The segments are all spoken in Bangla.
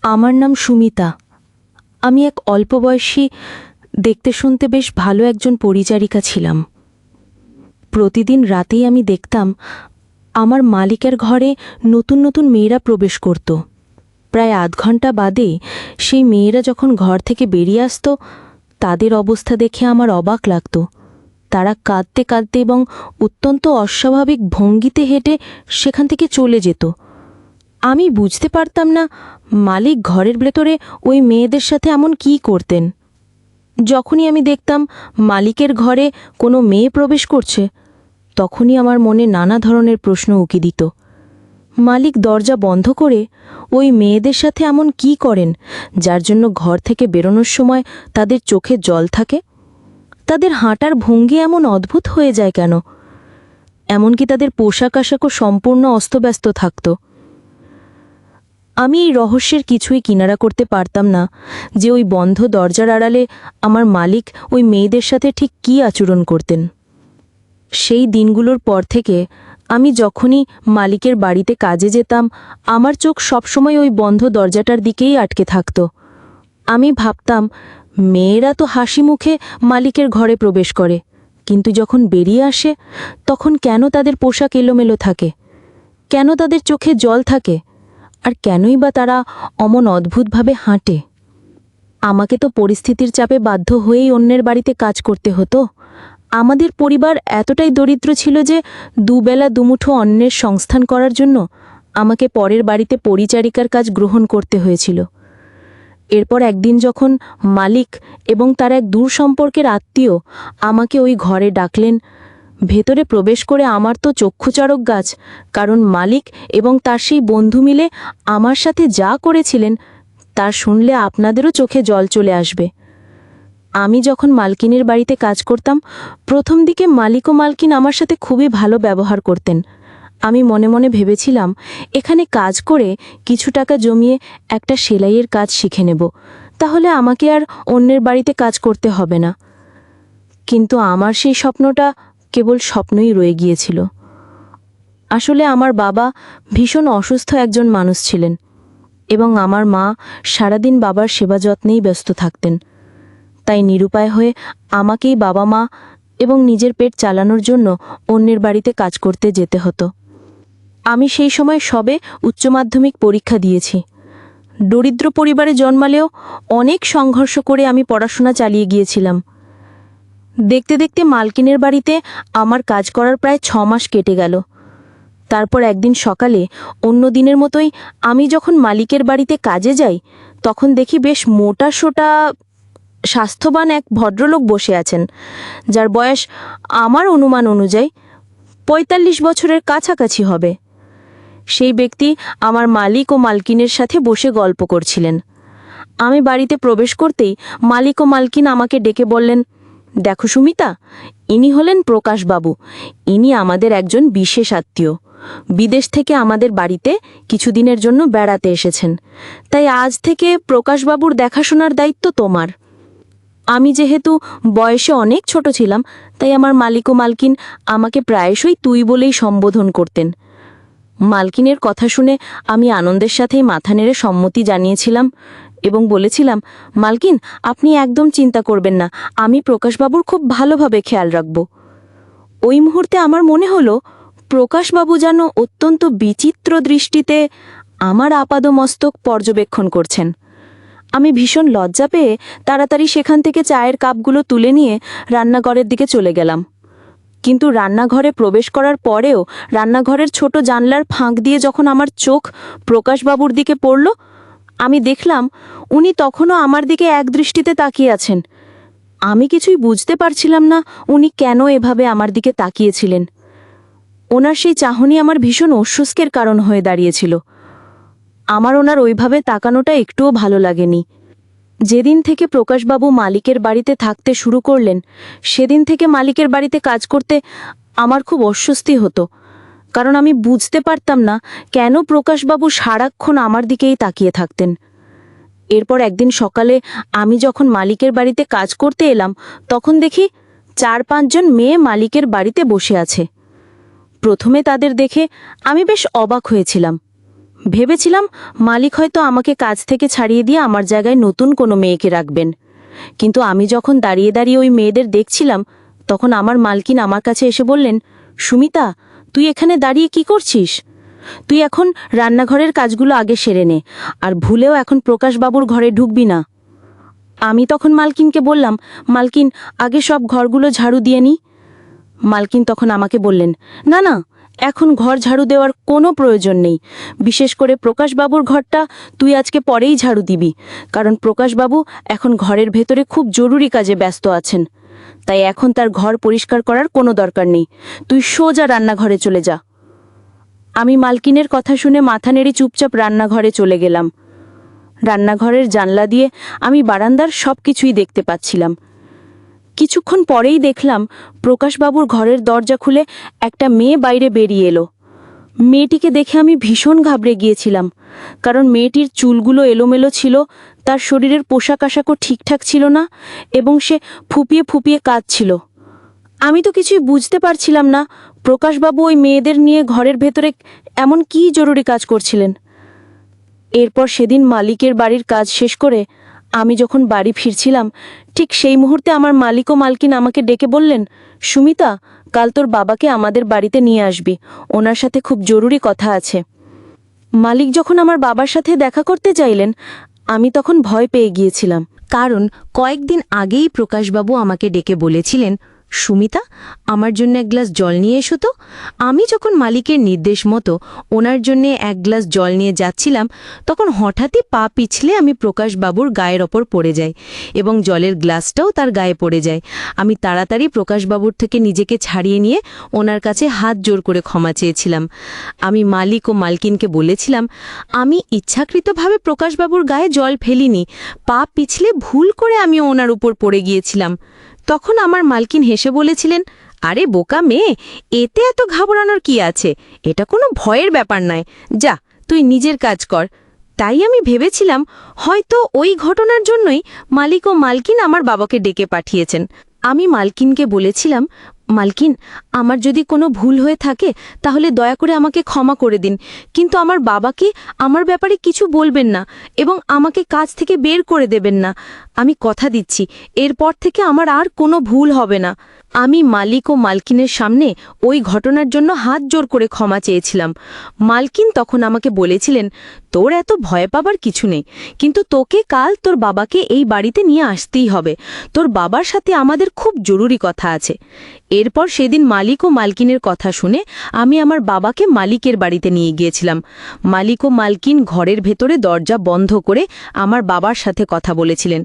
আমার নাম সুমিতা। আমি এক অল্প বয়সী, দেখতে শুনতে বেশ ভালো একজন পরিচারিকা ছিলাম। প্রতিদিন রাতেই আমি দেখতাম আমার মালিকের ঘরে নতুন নতুন মেয়েরা প্রবেশ করত। প্রায় আধ ঘন্টা বাদে সেই মেয়েরা যখন ঘর থেকে বেরিয়ে আসত, তাদের অবস্থা দেখে আমার অবাক লাগত। তারা কাঁদতে কাঁদতে এবং অত্যন্ত অস্বাভাবিক ভঙ্গিতে হেঁটে সেখান থেকে চলে যেত। আমি বুঝতে পারতাম না মালিক ঘরের ভেতরে ওই মেয়েদের সাথে এমন কী করতেন। যখনই আমি দেখতাম মালিকের ঘরে কোনো মেয়ে প্রবেশ করছে, তখনই আমার মনে নানা ধরনের প্রশ্ন উকি দিত। মালিক দরজা বন্ধ করে ওই মেয়েদের সাথে এমন কী করেন যার জন্য ঘর থেকে বেরোনোর সময় তাদের চোখে জল থাকে? তাদের হাঁটার ভঙ্গি এমন অদ্ভুত হয়ে যায় কেন? এমনকি তাদের পোশাক আশাকও সম্পূর্ণ অস্তব্যস্ত থাকত। আমি এই রহস্যের কিছুই কিনারা করতে পারতাম না যে ওই বন্ধ দরজার আড়ালে আমার মালিক ওই মেয়েদের সাথে ঠিক কী আচরণ করতেন। সেই দিনগুলোর পর থেকে আমি যখনই মালিকের বাড়িতে কাজে যেতাম, আমার চোখ সবসময় ওই বন্ধ দরজাটার দিকেই আটকে থাকত। আমি ভাবতাম, মেয়েরা তো হাসি মুখে মালিকের ঘরে প্রবেশ করে, কিন্তু যখন বেরিয়ে আসে তখন কেন তাদের পোশাক এলোমেলো থাকে? কেন তাদের চোখে জল থাকে? আর কেনই বা তারা অমন অদ্ভুতভাবে হাঁটে? আমাকে তো পরিস্থিতির চাপে বাধ্য হয়েই অন্যের বাড়িতে কাজ করতে হতো। আমাদের পরিবার এতটাই দরিদ্র ছিল যে দুবেলা দুমুঠো অন্যের সংস্থান করার জন্য আমাকে পরের বাড়িতে পরিচারিকার কাজ গ্রহণ করতে হয়েছিল। এরপর একদিন যখন মালিক এবং তার এক দূর সম্পর্কের আত্মীয় আমাকে ওই ঘরে ডাকলেন, ভেতরে প্রবেশ করে আমার তো চক্ষুচড়ক গাছ, কারণ মালিক এবং তার সেই বন্ধু মিলে আমার সাথে যা করেছিলেন তা শুনলে আপনাদেরও চোখে জল চলে আসবে। আমি যখন মালকিনের বাড়িতে কাজ করতাম, প্রথম দিকে মালিক ও মালকিন আমার সাথে খুবই ভালো ব্যবহার করতেন। আমি মনে মনে ভেবেছিলাম, এখানে কাজ করে কিছু টাকা জমিয়ে একটা সেলাইয়ের কাজ শিখে নেব, তাহলে আমাকে আর অন্যের বাড়িতে কাজ করতে হবে না। কিন্তু আমার সেই স্বপ্নটা কেবল স্বপ্নই রয়ে গিয়েছিল। আসলে আমার বাবা ভীষণ অসুস্থ একজন মানুষ ছিলেন এবং আমার মা সারাদিন বাবার সেবা যত্নেই ব্যস্ত থাকতেন। তাই নিরুপায় হয়ে আমাকেই বাবা মা এবং নিজের পেট চালানোর জন্য অন্যের বাড়িতে কাজ করতে যেতে হতো। আমি সেই সময় সবে উচ্চ মাধ্যমিক পরীক্ষা দিয়েছি। দরিদ্র পরিবারে জন্মালেও অনেক সংঘর্ষ করে আমি পড়াশোনা চালিয়ে গিয়েছিলাম। দেখতে দেখতে মালকিনের বাড়িতে আমার কাজ করার প্রায় 6 মাস কেটে গেল। তারপর একদিন সকালে অন্য দিনের মতোই আমি যখন মালিকের বাড়িতে কাজে যাই, তখন দেখি বেশ মোটা সোটা স্বাস্থ্যবান এক ভদ্রলোক বসে আছেন, যার বয়স আমার অনুমান অনুযায়ী 45 বছরের কাছাকাছি হবে। সেই ব্যক্তি আমার মালিক ও মালকিনের সাথে বসে গল্প করছিলেন। আমি বাড়িতে প্রবেশ করতেই মালিক ও মালকিন আমাকে ডেকে বললেন, দেখো সুমিতা, ইনি হলেন প্রকাশবাবু। ইনি আমাদের একজন বিশেষ আত্মীয়। বিদেশ থেকে আমাদের বাড়িতে কিছুদিনের জন্য বেড়াতে এসেছেন। তাই আজ থেকে প্রকাশবাবুর দেখাশোনার দায়িত্ব তোমার। আমি যেহেতু বয়সে অনেক ছোট ছিলাম, তাই আমার মালিক ও মালকিন আমাকে প্রায়শই তুই বলেই সম্বোধন করতেন। মালকিনের কথা শুনে আমি আনন্দের সাথেই মাথা নেড়ে সম্মতি জানিয়েছিলাম এবং বলেছিলাম, মালকিন, আপনি একদম চিন্তা করবেন না, আমি প্রকাশবাবুর খুব ভালোভাবে খেয়াল রাখব। ওই মুহূর্তে আমার মনে হলো প্রকাশবাবু যেন অত্যন্ত বিচিত্র দৃষ্টিতে আমার আপাদমস্তক পর্যবেক্ষণ করছেন। আমি ভীষণ লজ্জা পেয়ে তাড়াতাড়ি সেখান থেকে চায়ের কাপগুলো তুলে নিয়ে রান্নাঘরের দিকে চলে গেলাম। কিন্তু রান্নাঘরে প্রবেশ করার পরেও রান্নাঘরের ছোট জানলার ফাঁক দিয়ে যখন আমার চোখ প্রকাশবাবুর দিকে পড়ল, আমি দেখলাম উনি তখনও আমার দিকে একদৃষ্টিতে তাকিয়ে আছেন। আমি কিছুই বুঝতে পারছিলাম না উনি কেন এভাবে আমার দিকে তাকিয়েছিলেন। ওনার সেই চাহনি আমার ভীষণ অস্বস্তির কারণ হয়ে দাঁড়িয়েছিল। আমার ওনার ওইভাবে তাকানোটা একটুও ভালো লাগেনি। যেদিন থেকে প্রকাশবাবু মালিকের বাড়িতে থাকতে শুরু করলেন, সেদিন থেকে মালিকের বাড়িতে কাজ করতে আমার খুব অস্বস্তি হতো, কারণ আমি বুঝতে পারতাম না কেন প্রকাশবাবু সারাক্ষণ আমার দিকেই তাকিয়ে থাকতেন। এরপর একদিন সকালে আমি যখন মালিকের বাড়িতে কাজ করতে এলাম, তখন দেখি 4-5 জন মেয়ে মালিকের বাড়িতে বসে আছে। প্রথমে তাদের দেখে আমি বেশ অবাক হয়েছিলাম। ভেবেছিলাম মালিক হয়তো আমাকে কাজ থেকে ছাড়িয়ে দিয়ে আমার জায়গায় নতুন কোনো মেয়েকে রাখবেন, কিন্তু আমি যখন দাঁড়িয়ে দাঁড়িয়ে ওই মেয়েদের দেখছিলাম, তখন আমার মালকিন আমার কাছে এসে বললেন, সুমিতা, তুই এখানে দাঁড়িয়ে কি করছিস? তুই এখন রান্নাঘরের কাজগুলো আগে সেরে নে, আর ভুলেও এখন প্রকাশবাবুর ঘরে ঢুকবি না। আমি তখন মালকিনকে বললাম, মালকিন, আগে সব ঘরগুলো ঝাড়ু দিয়ে নি। মালকিন তখন আমাকে বললেন, না না, এখন ঘর ঝাড়ু দেওয়ার কোনো প্রয়োজন নেই। বিশেষ করে প্রকাশবাবুর ঘরটা তুই আজকে পরেই ঝাড়ু দিবি, কারণ প্রকাশবাবু এখন ঘরের ভেতরে খুব জরুরি কাজে ব্যস্ত আছেন। তাই এখন তার ঘর পরিষ্কার করার কোনো দরকার নেই। তুই সোজা রান্নাঘরে চলে যা। আমি মালকিনের কথা শুনে মাথা নেড়ে চুপচাপ রান্নাঘরে চলে গেলাম। রান্নাঘরের জানলা দিয়ে আমি বারান্দার সব কিছুই দেখতে পাচ্ছিলাম। কিছুক্ষণ পরেই দেখলাম প্রকাশবাবুর ঘরের দরজা খুলে একটা মেয়ে বাইরে বেরিয়ে এলো। মেয়েটিকে দেখে আমি ভীষণ ঘাবড়ে গিয়েছিলাম, কারণ মেয়েটির চুলগুলো এলোমেলো ছিল, তার শরীরের পোশাক আশাকও ঠিকঠাক ছিল না, এবং সে ফুপিয়ে ফুপিয়ে কাঁদছিল। আমি তো কিছুই বুঝতে পারছিলাম না প্রকাশবাবু ওই মেয়েদের নিয়ে ঘরের ভেতরে এমন কী জরুরি কাজ করছিলেন। এরপর সেদিন মালিকের বাড়ির কাজ শেষ করে আমি যখন বাড়ি ফিরছিলাম, ঠিক সেই মুহূর্তে আমার মালিক ও মালকিন আমাকে ডেকে বললেন, সুমিতা, কাল তোর বাবাকে আমাদের বাড়িতে নিয়ে আসবি, ওনার সাথে খুব জরুরি কথা আছে। মালিক যখন আমার বাবার সাথে দেখা করতে চাইলেন, আমি তখন ভয় পেয়ে গিয়েছিলাম, কারণ কয়েকদিন আগেই প্রকাশবাবু আমাকে ডেকে বলেছিলেন, সুমিতা, আমার জন্য এক গ্লাস জল নিয়ে এসো তো। আমি যখন মালিকের নির্দেশ মতো ওনার জন্য এক গ্লাস জল নিয়ে যাচ্ছিলাম, তখন হঠাৎই পা পিছলে আমি প্রকাশবাবুর গায়ের ওপর পড়ে যাই, এবং জলের গ্লাসটাও তার গায়ে পড়ে যায়। আমি তাড়াতাড়ি প্রকাশবাবুর থেকে নিজেকে ছাড়িয়ে নিয়ে ওনার কাছে হাত জোর করে ক্ষমা চেয়েছিলাম। আমি মালিক ও মালকিনকে বলেছিলাম, আমি ইচ্ছাকৃতভাবে প্রকাশবাবুর গায়ে জল ফেলিনি, পা পিছলে ভুল করে আমি ওনার উপর পড়ে গিয়েছিলাম। তখন আমার মালকিন হেসে বলেছিলেন, আরে বোকা মেয়ে, এতে এত ঘাবড়ানোর কি আছে? এটা কোনো ভয়ের ব্যাপার নয়, যা তুই নিজের কাজ কর। তাই আমি ভেবেছিলাম হয়তো ওই ঘটনার জন্যই মালিক ও মালকিন আমার বাবাকে ডেকে পাঠিয়েছেন। আমি মালকিনকে বলেছিলাম, মালকিন, আমার যদি কোনো ভুল হয়ে থাকে তাহলে দয়া করে আমাকে ক্ষমা করে দিন, কিন্তু আমার বাবাকে আমার ব্যাপারে কিছু বলবেন না এবং আমাকে কাজ থেকে বের করে দেবেন না। আমি কথা দিচ্ছি, এরপর থেকে আমার আর কোনো ভুল হবে না। আমি মালিক ও মালকিনের সামনে ওই ঘটনার জন্য হাত জোর করে ক্ষমা চেয়েছিলাম। মালকিন তখন আমাকে বলেছিলেন, তোর এত ভয় পাবার কিছু নেই, কিন্তু তোকে কাল তোর বাবাকে এই বাড়িতে নিয়ে আসতেই হবে। তোর বাবার সাথে আমাদের খুব জরুরি কথা আছে। এরপর সেদিন মালিক ও মালকিনের কথা শুনে আমি আমার বাবাকে মালিকের বাড়িতে নিয়ে গিয়েছিলাম। মালিক ও মালকিন ঘরের ভেতরে দরজা বন্ধ করে আমার বাবার সাথে কথা বলেছিলেন।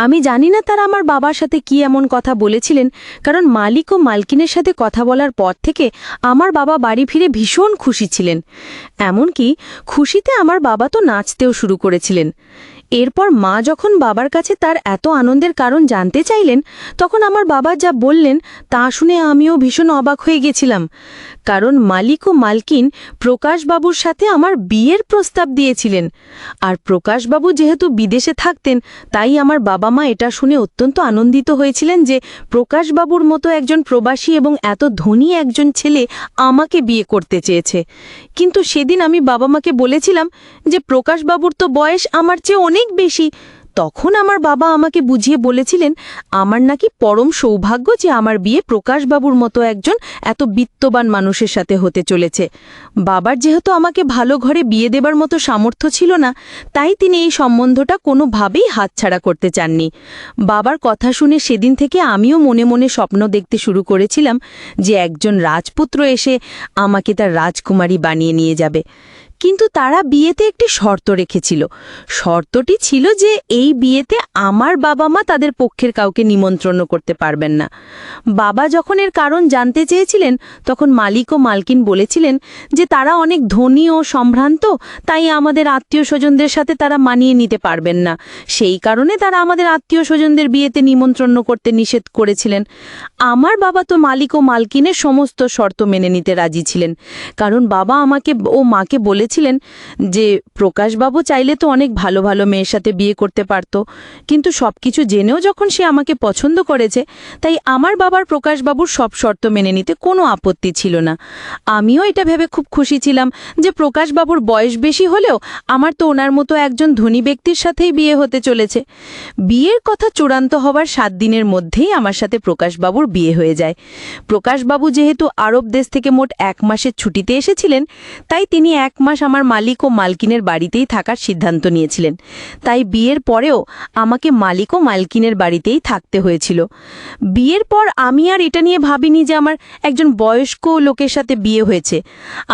আমি জানি না তারা আমার বাবার সাথে কি এমন কথা বলেছিলেন, কারণ মালিক ও মালকিনের সাথে কথা বলার পর থেকে আমার বাবা বাড়ি ফিরে ভীষণ খুশি ছিলেন। এমনকি খুশিতে আমার বাবা তো নাচতেও শুরু করেছিলেন। এরপর মা যখন বাবার কাছে তার এত আনন্দের কারণ জানতে চাইলেন, তখন আমার বাবা যা বললেন তা শুনে আমিও ভীষণ অবাক হয়ে গেছিলাম, কারণ মালিক ও মালকিন প্রকাশবাবুর সাথে আমার বিয়ের প্রস্তাব দিয়েছিলেন। আর প্রকাশবাবু যেহেতু বিদেশে থাকতেন, তাই আমার বাবা মা এটা শুনে অত্যন্ত আনন্দিত হয়েছিলেন যে প্রকাশবাবুর মতো একজন প্রবাসী এবং এত ধনী একজন ছেলে আমাকে বিয়ে করতে চেয়েছে। কিন্তু সেদিন আমি বাবা মাকে বলেছিলাম যে প্রকাশবাবুর তো বয়স আমার চেয়ে অনেক বেশি। তখন আমার বাবা আমাকে বুঝিয়ে বলেছিলেন আমার নাকি পরম সৌভাগ্য যে আমার বিয়ে প্রকাশবাবুর মতো একজন এত বিত্তবান মানুষের সাথে হতে চলেছে। বাবার যেহেতু আমাকে ভালো ঘরে বিয়ে দেবার মতো সামর্থ্য ছিল না, তাই তিনি এই সম্বন্ধটা কোনোভাবেই হাতছাড়া করতে চাননি। বাবার কথা শুনে সেদিন থেকে আমিও মনে মনে স্বপ্ন দেখতে শুরু করেছিলাম যে একজন রাজপুত্র এসে আমাকে তার রাজকুমারী বানিয়ে নিয়ে যাবে। কিন্তু তারা বিয়েতে একটি শর্ত রেখেছিল। শর্তটি ছিল যে এই বিয়েতে আমার বাবা মা তাদের পক্ষের কাউকে নিমন্ত্রণ করতে পারবেন না। বাবা যখন এর কারণ জানতে চেয়েছিলেন, তখন মালিক ও মালকিন বলেছিলেন যে তারা অনেক ধনী ও সম্ভ্রান্ত, তাই আমাদের আত্মীয় স্বজনদের সাথে তারা মানিয়ে নিতে পারবেন না। সেই কারণে তারা আমাদের আত্মীয় স্বজনদের বিয়েতে নিমন্ত্রণ করতে নিষেধ করেছিলেন। আমার বাবা তো মালিক ও মালকিনের সমস্ত শর্ত মেনে নিতে রাজি ছিলেন, কারণ বাবা আমাকে ও মাকে বলেছিলেন বলেছিলেন যে প্রকাশবাবু চাইলে তো অনেক ভালো ভালো মেয়ের সাথে বিয়ে করতে পারত, কিন্তু সব কিছু জেনেও যখন সে আমাকে পছন্দ করেছে, তাই আমার বাবার প্রকাশবাবুর সব শর্ত মেনে নিতে কোনো আপত্তি ছিল না। আমিও এটা ভেবে খুব খুশি ছিলাম যে প্রকাশবাবুর বয়স বেশি হলেও আমার তো ওনার মতো একজন ধনী ব্যক্তির সাথেই বিয়ে হতে চলেছে। বিয়ের কথা চূড়ান্ত হবার 7 দিনের মধ্যেই আমার সাথে প্রকাশবাবুর বিয়ে হয়ে যায়। প্রকাশবাবু যেহেতু আরব দেশ থেকে মোট 1 মাসের ছুটিতে এসেছিলেন, তাই তিনি 1 মাস আমার মালিক ও মালকিনের বাড়িতেই থাকার সিদ্ধান্ত নিয়েছিলেন। তাই বিয়ের পরেও আমাকে মালিক ও মালকিনের বাড়িতেই থাকতে হয়েছিল। বিয়ের পর আমি আর এটা নিয়ে ভাবিনি যে আমার একজন বয়স্ক লোকের সাথে বিয়ে হয়েছে।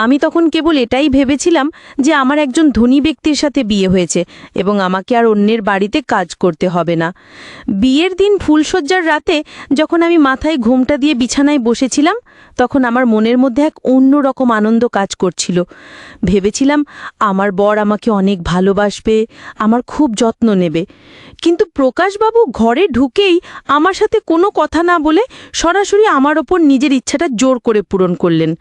আমি তখন কেবল এটাই ভেবেছিলাম যে আমার একজন ধনী ব্যক্তির সাথে বিয়ে হয়েছে এবং আমাকে আর অন্যের বাড়িতে কাজ করতে হবে না। বিয়ের দিন ফুলশয্যার রাতে যখন আমি মাথায় ঘোমটা দিয়ে বিছানায় বসেছিলাম, তখন আমার মনের মধ্যে এক অন্যরকম আনন্দ কাজ করছিল। ভেবেছিলাম আমার বর আমাকে অনেক ভালোবাসবে, আমার খুব যত্ন নেবে। কিন্তু প্রকাশবাবু ঘরে ঢুকেই আমার সাথে কোনো কথা না বলে সরাসরি আমার ওপর নিজের ইচ্ছাটা জোর করে পূরণ করলেন।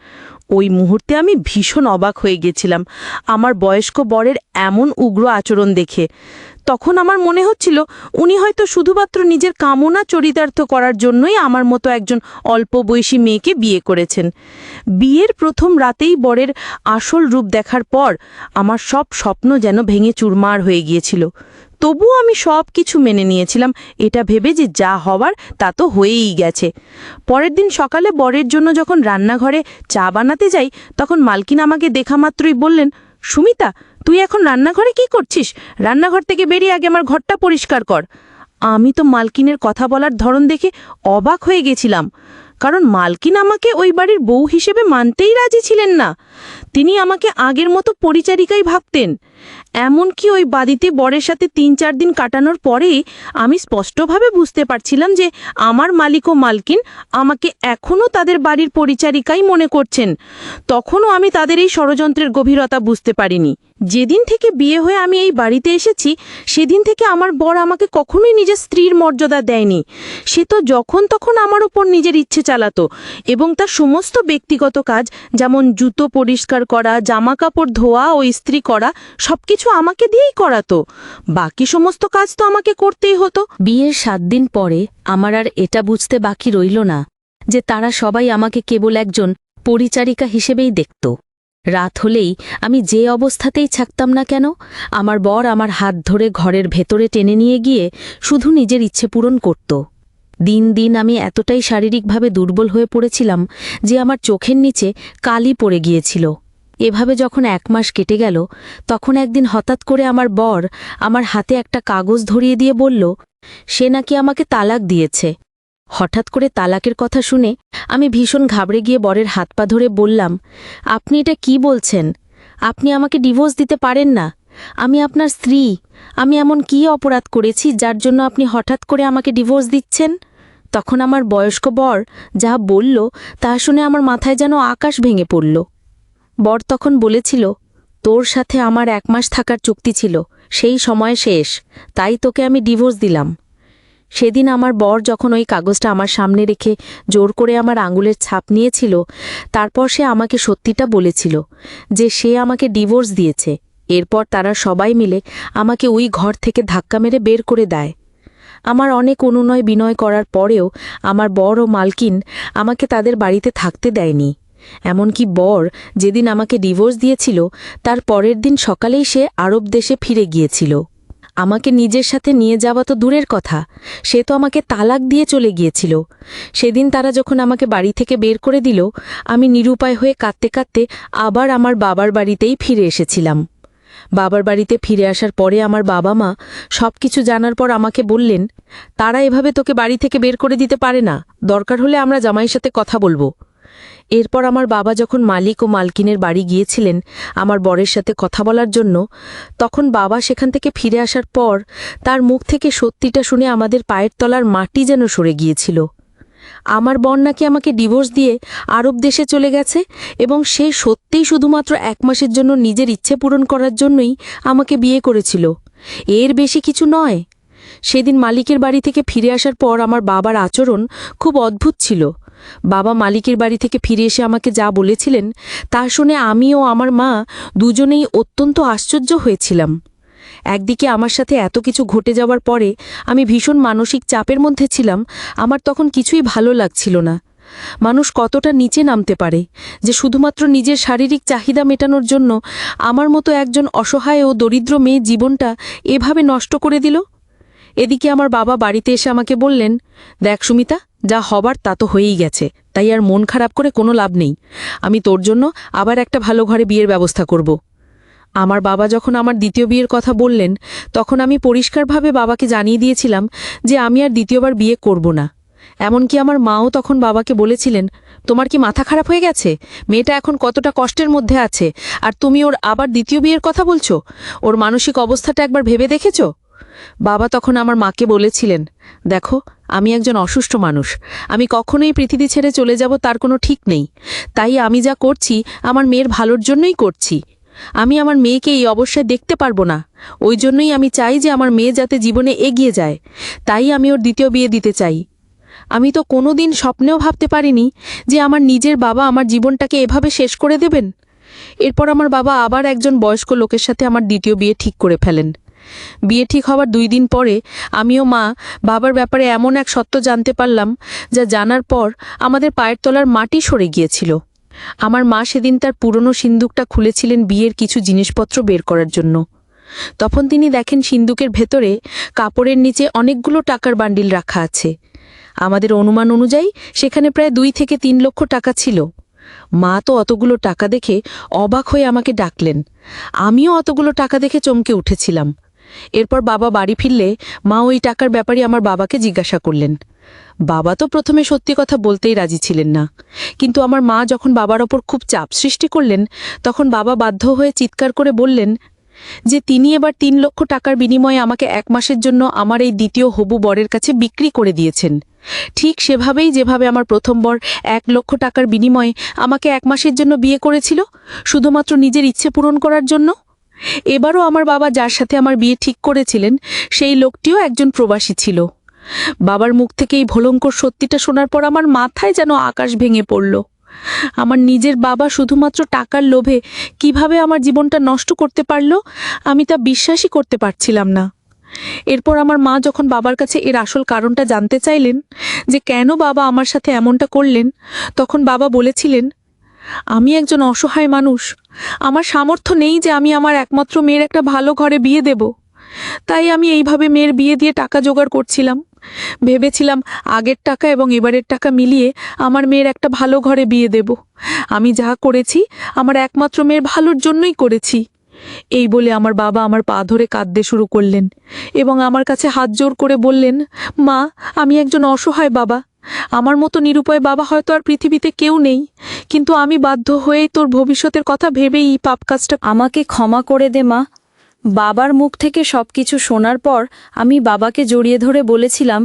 ওই মুহূর্তে আমি ভীষণ অবাক হয়ে গেছিলাম আমার বয়স্ক বরের এমন উগ্র আচরণ দেখে। তখন আমার মনে হচ্ছিল উনি হয়তো শুধুমাত্র নিজের কামনা চরিতার্থ করার জন্যই আমার মতো একজন অল্প বয়সী মেয়েকে বিয়ে করেছেন। বিয়ের প্রথম রাতেই বরের আসল রূপ দেখার পর আমার সব স্বপ্ন যেন ভেঙে চুরমার হয়ে গিয়েছিল। তবুও আমি সব কিছু মেনে নিয়েছিলাম, এটা ভেবে যে যা হওয়ার তা তো হয়েই গেছে। পরের দিন সকালে বরের জন্য যখন রান্নাঘরে চা বানাতে যাই, তখন মালকিন আমাকে দেখা মাত্রই বললেন, সুমিতা, তুই এখন রান্নাঘরে কি করছিস? রান্নাঘর থেকে বেরিয়ে আগে আমার ঘরটা পরিষ্কার কর। আমি তো মালকিনের কথা বলার ধরন দেখে অবাক হয়ে গেছিলাম, কারণ মালকিন আমাকে ওই বাড়ির বউ হিসেবে মানতেই রাজি ছিলেন না। তিনি আমাকে আগের মতো পরিচারিকাই ভাবতেন। এমনকি ওই বাড়িতে বরের সাথে 3-4 দিন কাটানোর পরেই আমি স্পষ্টভাবে বুঝতে পারছিলাম যে আমার মালিক ও মালকিন আমাকে এখনও তাদের বাড়ির পরিচারিকাই মনে করছেন। তখনও আমি তাদের এই ষড়যন্ত্রের গভীরতা বুঝতে পারিনি। যেদিন থেকে বিয়ে হয়ে আমি এই বাড়িতে এসেছি, সেদিন থেকে আমার বর আমাকে কখনোই নিজের স্ত্রীর মর্যাদা দেয়নি। সে তো যখন তখন আমার উপর নিজের ইচ্ছে চালাতো এবং তার সমস্ত ব্যক্তিগত কাজ, যেমন জুতো পরিষ্কার করা, জামা কাপড় ধোয়া ও ইস্ত্রি করা, সবকিছু আমাকে দিয়েই করাতো। বাকি সমস্ত কাজ তো আমাকে করতেই হতো। বিয়ের 7 দিন পরে আমার আর এটা বুঝতে বাকি রইল না যে তারা সবাই আমাকে কেবল একজন পরিচারিকা হিসেবেই দেখত। রাত হলেই আমি যে অবস্থাতেই থাকতাম না কেন, আমার বর আমার হাত ধরে ঘরের ভেতরে টেনে নিয়ে গিয়ে শুধু নিজের ইচ্ছে পূরণ করত। দিন দিন আমি এতটাই শারীরিকভাবে দুর্বল হয়ে পড়েছিলাম যে আমার চোখের নিচে কালি পড়ে গিয়েছিল। এভাবে যখন 1 মাস কেটে গেল, তখন একদিন হঠাৎ করে আমার বর আমার হাতে একটা কাগজ ধরিয়ে দিয়ে বলল সে নাকি আমাকে তালাক দিয়েছে। হঠাৎ করে তালাকের কথা শুনে আমি ভীষণ ঘাবড়ে গিয়ে বরের হাত পা ধরে বললাম, আপনি এটা কি বলছেন? আপনি আমাকে ডিভোর্স দিতে পারেন না। আমি আপনার স্ত্রী। আমি এমন কী অপরাধ করেছি যার জন্য আপনি হঠাৎ করে আমাকে ডিভোর্স দিচ্ছেন? তখন আমার বয়স্ক বর যা বলল তা শুনে আমার মাথায় যেন আকাশ ভেঙে পড়ল। বর তখন বলেছিল, তোর সাথে আমার 1 মাস থাকার চুক্তি ছিল, সেই সময় শেষ, তাই তোকে আমি ডিভোর্স দিলাম। সেদিন আমার বর যখন ওই কাগজটা আমার সামনে রেখে জোর করে আমার আঙুলের ছাপ নিয়েছিল, তারপর সে আমাকে সত্যিটা বলেছিল যে সে আমাকে ডিভোর্স দিয়েছে। এরপর তারা সবাই মিলে আমাকে ওই ঘর থেকে ধাক্কা মেরে বের করে দেয়। আমার অনেক অনুনয় বিনয় করার পরেও আমার বর ও মালকিন আমাকে তাদের বাড়িতে থাকতে দেয়নি। এমনকি বর যেদিন আমাকে ডিভোর্স দিয়েছিল, তার পরের দিন সকালেই সে আরব দেশে ফিরে গিয়েছিল। আমাকে নিজের সাথে নিয়ে যাওয়া তো দূরের কথা, সে তো আমাকে তালাক দিয়ে চলে গিয়েছিল। সেদিন তারা যখন আমাকে বাড়ি থেকে বের করে দিল, আমি নিরুপায় হয়ে কাঁদতে কাঁদতে আবার আমার বাবার বাড়িতেই ফিরে এসেছিলাম। বাবার বাড়িতে ফিরে আসার পরে আমার বাবা মা সবকিছু জানার পর আমাকে বললেন, তারা এভাবে তোকে বাড়ি থেকে বের করে দিতে পারে না, দরকার হলে আমরা জামাইয়ের সাথে কথা বলবো। এরপর আমার বাবা যখন মালিক ও মালকিনের বাড়ি গিয়েছিলেন আমার বরের সাথে কথা বলার জন্য, তখন বাবা সেখান থেকে ফিরে আসার পর তার মুখ থেকে সত্যিটা শুনে আমাদের পায়ের তলার মাটি যেন সরে গিয়েছিল। আমার বর নাকি আমাকে ডিভোর্স দিয়ে আরব দেশে চলে গেছে এবং সে সত্যিই শুধুমাত্র 1 মাসের জন্য নিজের ইচ্ছে পূরণ করার জন্যই আমাকে বিয়ে করেছিল, এর বেশি কিছু নয়। সেদিন মালিকের বাড়ি থেকে ফিরে আসার পর আমার বাবার আচরণ খুব অদ্ভুত ছিল। বাবা মালিকের বাড়ি থেকে ফিরে এসে আমাকে যা বলেছিলেন তা শুনে আমি ও আমার মা দুজনেই অত্যন্ত আশ্চর্য হয়েছিলাম। একদিকে আমার সাথে এত কিছু ঘটে যাওয়ার পরে আমি ভীষণ মানসিক চাপের মধ্যে ছিলাম। আমার তখন কিছুই ভালো লাগছিল না। মানুষ কতটা নিচে নামতে পারে যে শুধুমাত্র নিজের শারীরিক চাহিদা মেটানোর জন্য আমার মতো একজন অসহায় ও দরিদ্র মেয়ে জীবনটা এভাবে নষ্ট করে দিল। এদিকে আমার বাবা বাড়িতে এসে আমাকে বললেন, দেখ সুমিতা, যা হবার তা তো হয়েই গেছে, তাই আর মন খারাপ করে কোনো লাভ নেই। আমি তোর জন্য আবার একটা ভালো ঘরে বিয়ের ব্যবস্থা করব। আমার বাবা যখন আমার দ্বিতীয় বিয়ের কথা বললেন তখন আমি পরিষ্কারভাবে বাবাকে জানিয়ে দিয়েছিলাম যে আমি আর দ্বিতীয়বার বিয়ে করব না। এমনকি আমার মাও তখন বাবাকে বলেছিলেন, তোমার কি মাথা খারাপ হয়ে গেছে? মেয়েটা এখন কতটা কষ্টের মধ্যে আছে, আর তুমি ওর আবার দ্বিতীয় বিয়ের কথা বলছো? ওর মানসিক অবস্থাটা একবার ভেবে দেখেছ? বাবা তখন আমার মাকে বলেছিলেন, দেখো, আমি একজন অসুস্থ মানুষ, আমি কখনোই পৃথিবী ছেড়ে চলে যাব তার কোনো ঠিক নেই। তাই আমি যা করছি আমার মেয়ের ভালোর জন্যই করছি। আমি আমার মেয়েকে এই অবস্থায় দেখতে পারবো না। ওই জন্যই আমি চাই যে আমার মেয়ে যাতে জীবনে এগিয়ে যায়। তাই আমি ওর দ্বিতীয় বিয়ে দিতে চাই। আমি তো কোনোদিন স্বপ্নেও ভাবতে পারিনি যে আমার নিজের বাবা আমার জীবনটাকে এভাবে শেষ করে দেবেন। এরপর আমার বাবা আবার একজন বয়স্ক লোকের সাথে আমার দ্বিতীয় বিয়ে ঠিক করে ফেলেন। বিয়ে ঠিক হওয়ার 2 দিন পরে আমিও মা বাবার ব্যাপারে এমন এক সত্য জানতে পারলাম যা জানার পর আমাদের পায়ের তলার মাটি সরে গিয়েছিল। আমার মা সেদিন তার পুরনো সিন্দুকটা খুলেছিলেন বিয়ের কিছু জিনিসপত্র বের করার জন্য। তখন তিনি দেখেন সিন্দুকের ভেতরে কাপড়ের নিচে অনেকগুলো টাকার বান্ডিল রাখা আছে। আমাদের অনুমান অনুযায়ী সেখানে প্রায় 2 থেকে 3 লক্ষ টাকা ছিল। মা তো অতগুলো টাকা দেখে অবাক হয়ে আমাকে ডাকলেন। আমিও অতগুলো টাকা দেখে চমকে উঠেছিলাম। এরপর বাবা বাড়ি ফিরলে মা ওই টাকার ব্যাপারে আমার বাবাকে জিজ্ঞাসা করলেন। বাবা তো প্রথমে সত্যি কথা বলতেই রাজি ছিলেন না, কিন্তু আমার মা যখন বাবার ওপর খুব চাপ সৃষ্টি করলেন তখন বাবা বাধ্য হয়ে চিৎকার করে বললেন যে তিনি এবার 3 লক্ষ টাকার বিনিময়ে আমাকে 1 মাসের জন্য আমার এই দ্বিতীয় হবু বরের কাছে বিক্রি করে দিয়েছেন। ঠিক সেভাবেই যেভাবে আমার প্রথম বর 1 লক্ষ টাকার বিনিময়ে আমাকে 1 মাসের জন্য বিয়ে করেছিল, শুধুমাত্র নিজের ইচ্ছে পূরণ করার জন্য। এবারও আমার বাবা যার সাথে আমার বিয়ে ঠিক করেছিলেন সেই লোকটিও একজন প্রবাসী ছিল। বাবার মুখ থেকে এই ভয়ঙ্কর সত্যিটা শোনার পর আমার মাথায় যেন আকাশ ভেঙে পড়ল। আমার নিজের বাবা শুধুমাত্র টাকার লোভে কিভাবে আমার জীবনটা নষ্ট করতে পারল, আমি তা বিশ্বাসই করতে পারছিলাম না। এরপর আমার মা যখন বাবার কাছে এর আসল কারণটা জানতে চাইলেন যে কেন বাবা আমার সাথে এমনটা করলেন, তখন বাবা বলেছিলেন, আমি একজন অসহায় মানুষ, আমার সামর্থ্য নেই যে আমি আমার একমাত্র মেয়ের একটা ভালো ঘরে বিয়ে দেব। তাই আমি এইভাবে মেয়ের বিয়ে দিয়ে টাকা জোগাড় করছিলাম। ভেবেছিলাম আগের টাকা এবং এবারের টাকা মিলিয়ে আমার মেয়ের একটা ভালো ঘরে বিয়ে দেব। আমি যা করেছি আমার একমাত্র মেয়ের ভালোর জন্যই করেছি। এই বলে আমার বাবা আমার পা ধরে কাঁদতে শুরু করলেন এবং আমার কাছে হাত জোর করে বললেন, মা, আমি একজন অসহায় বাবা। আমার মতো নিরুপায় বাবা হয়তো আর পৃথিবীতে কেউ নেই, কিন্তু আমি বাধ্য হয়েই তোর ভবিষ্যতের কথা ভেবেই এই পাপ কাজটা। আমাকে ক্ষমা করে দে মা। বাবার মুখ থেকে সবকিছু শোনার পর আমি বাবাকে জড়িয়ে ধরে বলেছিলাম,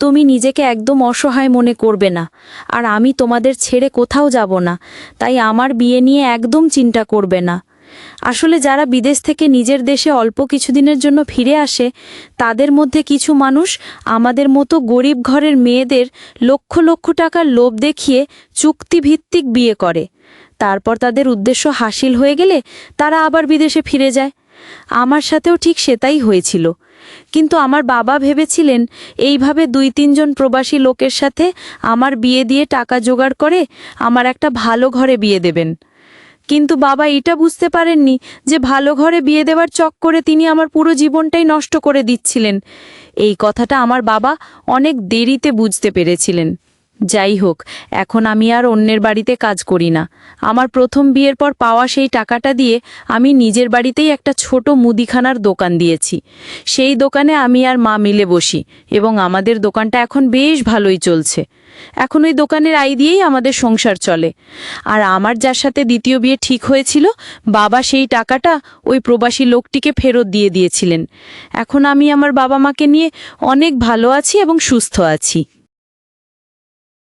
তুমি নিজেকে একদম অসহায় মনে করবে না, আর আমি তোমাদের ছেড়ে কোথাও যাব না, তাই আমার বিয়ে নিয়ে একদম চিন্তা করবে না। আসলে যারা বিদেশ থেকে নিজের দেশে অল্প কিছুদিনের জন্য ফিরে আসে তাদের মধ্যে কিছু মানুষ আমাদের মতো গরিব ঘরের মেয়েদের লক্ষ লক্ষ টাকার লোভ দেখিয়ে চুক্তিভিত্তিক বিয়ে করে। তারপর তাদের উদ্দেশ্য হাসিল হয়ে গেলে তারা আবার বিদেশে ফিরে যায়। আমার সাথেও ঠিক সেটাই হয়েছিল, কিন্তু আমার বাবা ভেবেছিলেন এইভাবে 2-3 জন প্রবাসী লোকের সাথে আমার বিয়ে দিয়ে টাকা জোগাড় করে আমার একটা ভালো ঘরে বিয়ে দেবেন। কিন্তু বাবা এটা বুঝতে পারেননি যে ভালো ঘরে বিয়ে দেওয়ার চক্করে তিনি আমার পুরো জীবনটাই নষ্ট করে দিচ্ছিলেন। এই কথাটা আমার বাবা অনেক দেরিতে বুঝতে পেরেছিলেন। যাই হোক, এখন আমি আর অন্যের বাড়িতে কাজ করি না। আমার প্রথম বিয়ের পর পাওয়া সেই টাকাটা দিয়ে আমি নিজের বাড়িতেই একটা ছোট মুদিখানার দোকান দিয়েছি। সেই দোকানে আমি আর মা মিলে বসি এবং আমাদের দোকানটা এখন বেশ ভালোই চলছে। এখন ওই দোকানের আয় দিয়েই আমাদের সংসার চলে। আর আমার যার সাথে দ্বিতীয় বিয়ে ঠিক হয়েছিল, বাবা সেই টাকাটা ওই প্রবাসী লোকটিকে ফেরত দিয়ে দিয়েছিলেন। এখন আমি আমার বাবা মাকে নিয়ে অনেক ভালো আছি এবং সুস্থ আছি।